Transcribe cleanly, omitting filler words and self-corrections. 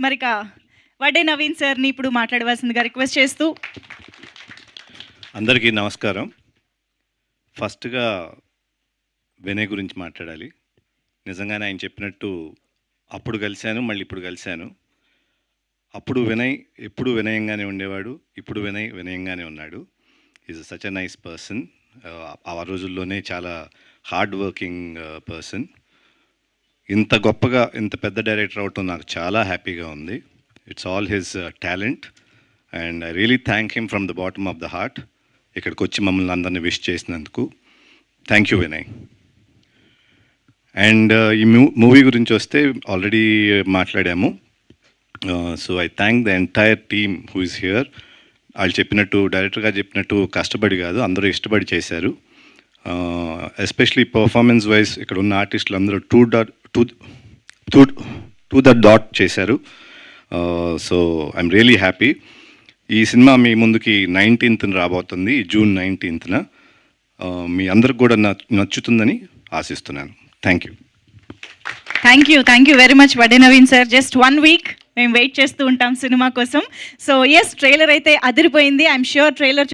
మరిక వడ్డే నవీన్ సార్ని ఇప్పుడు మాట్లాడవలసిందిగా రిక్వెస్ట్ చేస్తూ. అందరికీ నమస్కారం. ఫస్ట్గా వినయ్ గురించి మాట్లాడాలి. నిజంగానే ఆయన చెప్పినట్టు అప్పుడు కలిశాను, మళ్ళీ ఇప్పుడు కలిశాను. అప్పుడు వినయ్ ఎప్పుడు వినయంగానే ఉండేవాడు, ఇప్పుడు వినయ్ వినయంగానే ఉన్నాడు. Is such a nice person. ఆ రోజుల్లోనే చాలా హార్డ్ వర్కింగ్ పర్సన్. ఇంత గొప్పగా ఇంత పెద్ద డైరెక్టర్ అవటం నాకు చాలా హ్యాపీగా ఉంది. It's all his talent and I really thank him from the bottom of the heart. ఇక్కడికి వచ్చి మమ్మల్ని అందరినీ విష్ చేసినందుకు థ్యాంక్ యూ వినయ్. అండ్ ఈ మూవీ గురించి వస్తే ఆల్రెడీ మాట్లాడాము. So I thank the entire team who is here. వాళ్ళు చెప్పినట్టు, డైరెక్టర్ గారు చెప్పినట్టు కష్టపడి కాదు, అందరూ ఇష్టపడి చేశారు. ఎస్పెషలీ పర్ఫార్మెన్స్ వైజ్ ఇక్కడ ఉన్న ఆర్టిస్టులు అందరూ టు ద డాట్ చేశారు. So I'm really happy. ఈ సినిమా మీ ముందుకి 19th రాబోతుంది, June 19th. మీ అందరికి కూడా నచ్చుతుందని ఆశిస్తున్నాను. Thank you. Thank you very much Vadde Naveen sir. Just 1 week మేము వెయిట్ చేస్తూ ఉంటాం సినిమా కోసం. సో ఎస్, ట్రైలర్ అయితే అదిరిపోయింది. I'm sure trailer